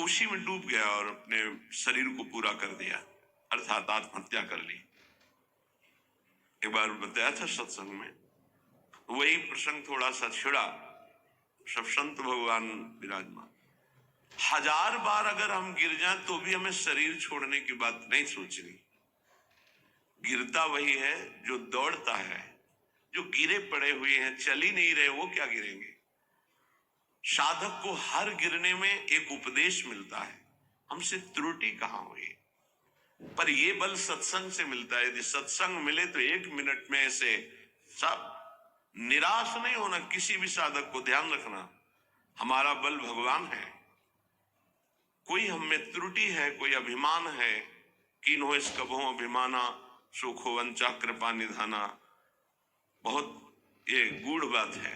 उसी में डूब गया और अपने शरीर को पूरा कर दिया, अर्थात आत्महत्या कर ली। एक बार बताया था सत्संग में, वही प्रसंग थोड़ा सा छिड़ा। सब संत भगवान विराजमान। 1000 बार अगर हम गिर जाएं तो भी हमें शरीर छोड़ने की बात नहीं सोचनी। गिरता वही है जो दौड़ता है, जो गिरे पड़े हुए हैं, चल ही नहीं रहे, वो क्या गिरेंगे। साधक को हर गिरने में एक उपदेश मिलता है, हमसे त्रुटि कहां हुई। पर ये बल सत्संग से मिलता है। यदि सत्संग मिले तो 1 मिनट में ऐसे सब। निराश नहीं होना किसी भी साधक को, ध्यान रखना हमारा बल भगवान है। कोई हम में त्रुटि है, कोई अभिमान है, कीन्हो इस कभो अभिमाना सुखो वंचा कृपा निधाना, बहुत ये गूढ़ बात है।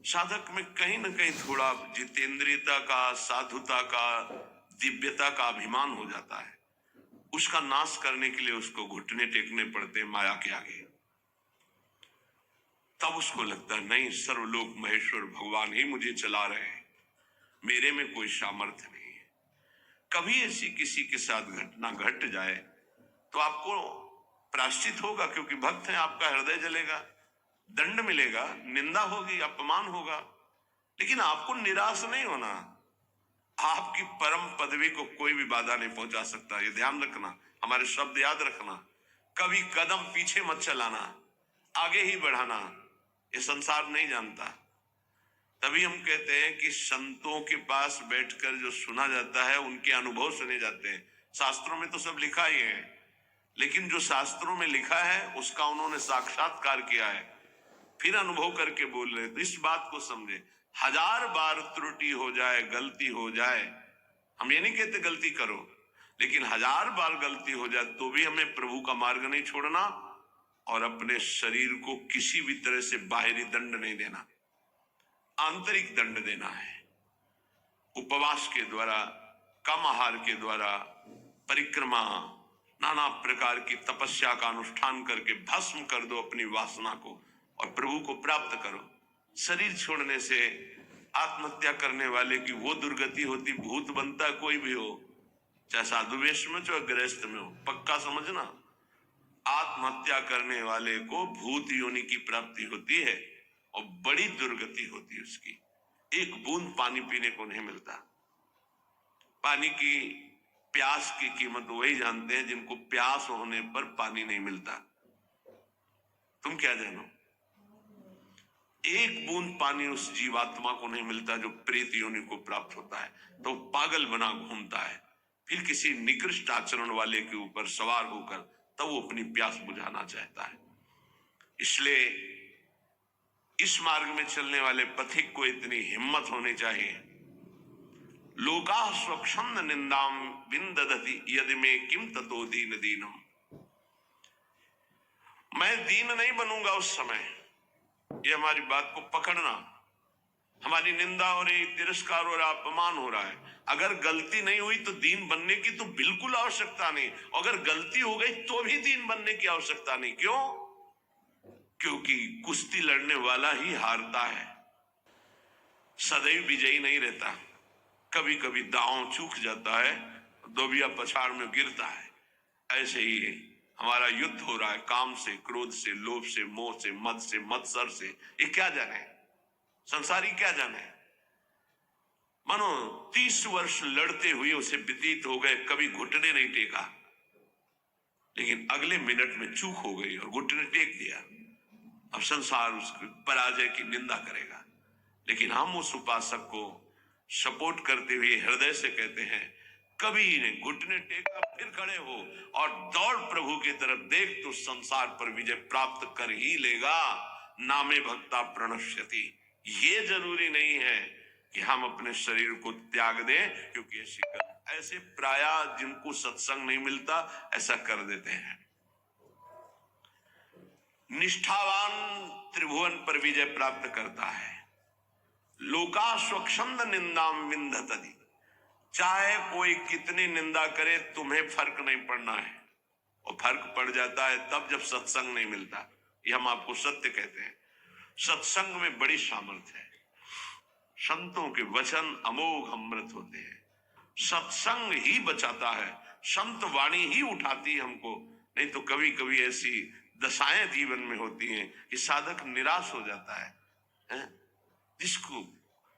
साधक में कहीं ना कहीं थोड़ा जितेंद्रियता का, साधुता का, दिव्यता का अभिमान हो जाता है। उसका नाश करने के लिए उसको घुटने टेकने पड़ते माया के आगे। तब उसको लगता है नहीं, सर्वलोक महेश्वर भगवान ही मुझे चला रहे हैं, मेरे में कोई सामर्थ्य नहीं है। कभी ऐसी किसी के साथ घटना घट जाए तो आपको प्रायश्चित होगा, क्योंकि भक्त है, आपका हृदय जलेगा, दंड मिलेगा, निंदा होगी, अपमान होगा, लेकिन आपको निराश नहीं होना। आपकी परम पदवी को कोई भी बाधा नहीं पहुंचा सकता। ये ध्यान रखना, हमारे शब्द याद रखना। कभी कदम पीछे मत चलाना, आगे ही बढ़ाना। ये संसार नहीं जानता। तभी हम कहते हैं कि संतों के पास बैठकर जो सुना जाता है उनके अनुभव सुने जाते हैं। शास्त्रों में तो सब लिखा ही है, लेकिन जो शास्त्रों में लिखा है उसका उन्होंने साक्षात्कार किया है, फिर अनुभव करके बोल रहे। तो इस बात को समझे, 1000 बार त्रुटि हो जाए, गलती हो जाए, हम ये नहीं कहते गलती करो, लेकिन 1000 बार गलती हो जाए तो भी हमें प्रभु का मार्ग नहीं छोड़ना और अपने शरीर को किसी भी तरह से बाहरी दंड नहीं देना, आंतरिक दंड देना है। उपवास के द्वारा, कम आहार के द्वारा, परिक्रमा, नाना प्रकार की तपस्या का अनुष्ठान करके भस्म कर दो अपनी वासना को और प्रभु को प्राप्त करो। शरीर छोड़ने से आत्महत्या करने वाले की वो दुर्गति होती, भूत बनता कोई भी हो, चाहे साधु वेश में चाहे गृहस्थ में हो, पक्का समझना। आत्महत्या करने वाले को भूत योनि की प्राप्ति होती है और बड़ी दुर्गति होती है उसकी। एक बूंद पानी पीने को नहीं मिलता। पानी की प्यास की कीमत वही जानते हैं जिनको प्यास होने पर पानी नहीं मिलता। तुम क्या जानो? एक बूंद पानी उस जीवात्मा को नहीं मिलता जो प्रेत योनि को प्राप्त होता है, तो पागल बना घूमता है, फिर किसी निकृष्ट आचरण वाले के ऊपर सवार होकर तब वो अपनी प्यास बुझाना चाहता है। इसलिए इस मार्ग में चलने वाले पथिक को इतनी हिम्मत होनी चाहिए। लोका स्वच्छंद निंदाम विंदधति यदि में किम ततो दीन दीनम। मैं दीन नहीं बनूंगा उस समय, ये हमारी बात को पकड़ना। हमारी निंदा हो रही, तिरस्कार हो रहा, अपमान हो रहा है, अगर गलती नहीं हुई तो दीन बनने की तो बिल्कुल आवश्यकता नहीं। अगर गलती हो गई तो भी दीन बनने की आवश्यकता नहीं। क्यों? क्योंकि कुश्ती लड़ने वाला ही हारता है, सदैव विजयी नहीं रहता। कभी कभी दांव चूक जाता है, दोबिया पछाड़ में गिरता है। ऐसे ही हमारा युद्ध हो रहा है काम से, क्रोध से, लोभ से, मोह से, मद से, मत्सर से। ये क्या जाने, संसारी क्या जाने। मानो 30 वर्ष लड़ते हुए उसे व्यतीत हो गए, कभी घुटने नहीं टेका, लेकिन अगले मिनट में चूक हो गई और घुटने टेक दिया। अब संसार उसकी पराजय की निंदा करेगा, लेकिन हम उस उपासक को सपोर्ट करते हुए हृदय से कहते हैं, कभी ने घुटने टेका, फिर खड़े हो और दौड़ प्रभु की तरफ। देख तो संसार पर विजय प्राप्त कर ही लेगा। नामे भक्ता प्रणश्यति। ये जरूरी नहीं है कि हम अपने शरीर को त्याग दें, क्योंकि ऐसे प्राय जिनको सत्संग नहीं मिलता ऐसा कर देते हैं। निष्ठावान त्रिभुवन पर विजय प्राप्त करता है। लोका स्वच्छंद निंदाम विंदधति। चाहे कोई कितनी निंदा करे, तुम्हें फर्क नहीं पड़ना है। और फर्क पड़ जाता है तब जब सत्संग नहीं मिलता। ये हम आपको सत्य कहते हैं। सत्संग में बड़ी सामर्थ्य है। संतों के वचन अमोघ अमृत होते हैं। सत्संग ही बचाता है, संत वाणी ही उठाती है हमको। नहीं तो कभी कभी ऐसी दशाएं जीवन में होती हैं कि साधक निराश हो जाता है? जिसको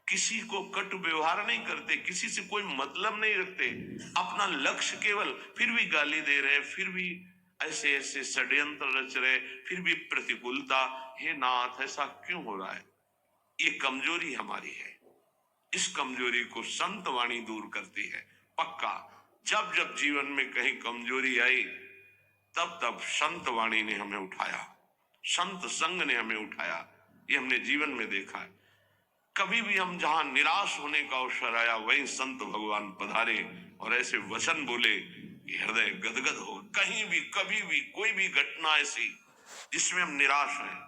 किसी को कट व्यवहार नहीं करते, किसी से कोई मतलब नहीं रखते, अपना लक्ष्य केवल, फिर भी गाली दे रहे, फिर भी ऐसे ऐसे षड्यंत्र रच रहे, फिर भी प्रतिकूलता। हे नाथ, ऐसा क्यों हो रहा है? ये कमजोरी हमारी है। इस कमजोरी को संत वाणी दूर करती है पक्का। जब जब जीवन में कहीं कमजोरी आई, तब तब संत वाणी ने हमें उठाया, संत संग ने हमें उठाया। ये हमने जीवन में देखा है। कभी भी हम जहां निराश होने का अवसर आया, वहीं संत भगवान पधारे और ऐसे वचन बोले कि हृदय गदगद हो। कहीं भी कभी भी कोई भी घटना ऐसी जिसमें हम निराश हैं,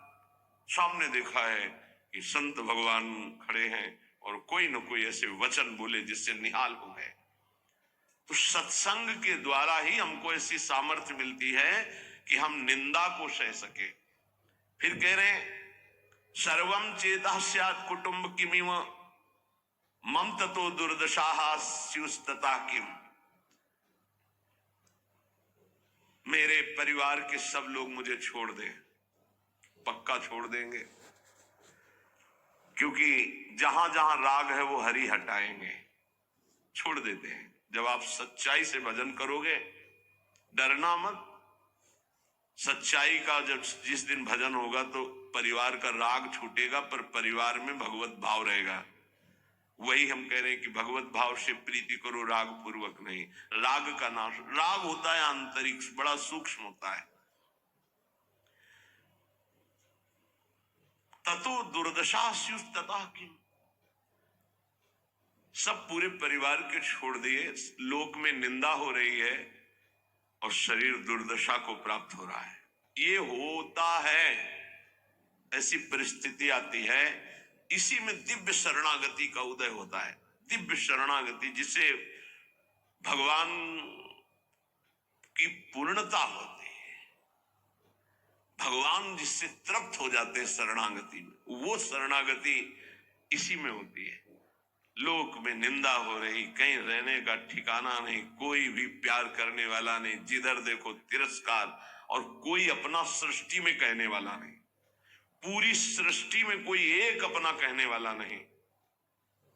सामने देखा है कि संत भगवान खड़े हैं और कोई न कोई ऐसे वचन बोले जिससे निहाल हो गए। तो सत्संग के द्वारा ही हमको ऐसी सामर्थ्य मिलती है कि हम निंदा को सह सके। फिर कह रहे हैं, सर्वम चेतः स्यात् कुटुंब किमिव मम ततो दुर्दशाः स्युस्तता किम। मेरे परिवार के सब लोग मुझे छोड़ दें, पक्का छोड़ देंगे, क्योंकि जहां जहां राग है वो हरि हटाएंगे, छोड़ देते हैं। जब आप सच्चाई से भजन करोगे, डरना मत। सच्चाई का जब जिस दिन भजन होगा तो परिवार का राग छूटेगा, पर परिवार में भगवत भाव रहेगा। वही हम कह रहे हैं कि भगवत भाव से प्रीति करो, राग पूर्वक नहीं। राग का नाश, राग होता है आंतरिक, बड़ा सूक्ष्म होता है। ततो दुर्दशा स्युस्तता किम। सब पूरे परिवार के छोड़ दिए, लोक में निंदा हो रही है और शरीर दुर्दशा को प्राप्त हो रहा है। ये होता है, ऐसी परिस्थिति आती है। इसी में दिव्य शरणागति का उदय होता है। दिव्य शरणागति जिसे भगवान की पूर्णता होती है, भगवान जिससे तृप्त हो जाते हैं शरणागति में, वो शरणागति इसी में होती है। लोक में निंदा हो रही, कहीं रहने का ठिकाना नहीं, कोई भी प्यार करने वाला नहीं, जिधर देखो तिरस्कार, और कोई अपना सृष्टि में कहने वाला नहीं। पूरी सृष्टि में कोई एक अपना कहने वाला नहीं।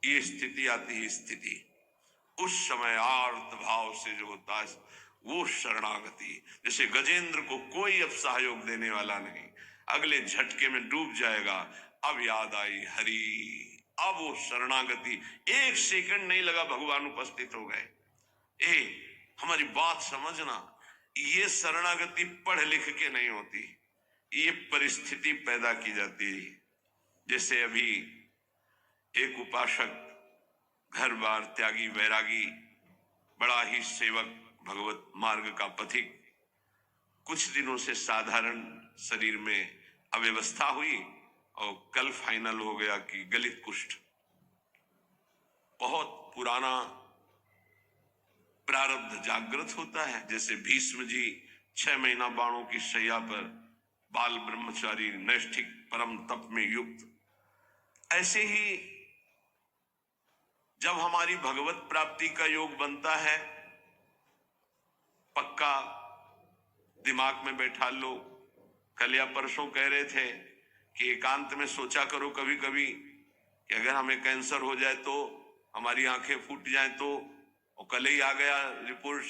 ये स्थिति आती है। स्थिति उस समय आर्त भाव से जो होता है वो शरणागति। जैसे गजेंद्र को कोई अब सहयोग देने वाला नहीं, अगले झटके में डूब जाएगा। अब याद आई हरि, अब वो शरणागति, एक सेकंड नहीं लगा, भगवान उपस्थित हो गए। हमारी बात समझना, ये शरणागति पढ़ लिख के नहीं होती, ये परिस्थिति पैदा की जाती है। जैसे अभी एक उपासक, घर बार त्यागी, वैरागी, बड़ा ही सेवक, भगवत मार्ग का पथिक, कुछ दिनों से साधारण शरीर में अव्यवस्था हुई और कल फाइनल हो गया कि गलित कुष्ठ। बहुत पुराना प्रारब्ध जागृत होता है। जैसे भीष्म जी 6 महीना बाणों की शैया पर, बाल ब्रह्मचारी, नैष्ठिक परम तप में युक्त, ऐसे ही जब हमारी भगवत प्राप्ति का योग बनता है, पक्का दिमाग में बैठा लो। कल या परसों कह रहे थे कि एकांत में सोचा करो कभी कभी कि अगर हमें कैंसर हो जाए तो, हमारी आंखें फूट जाए तो, और कल ही आ गया रिपोर्ट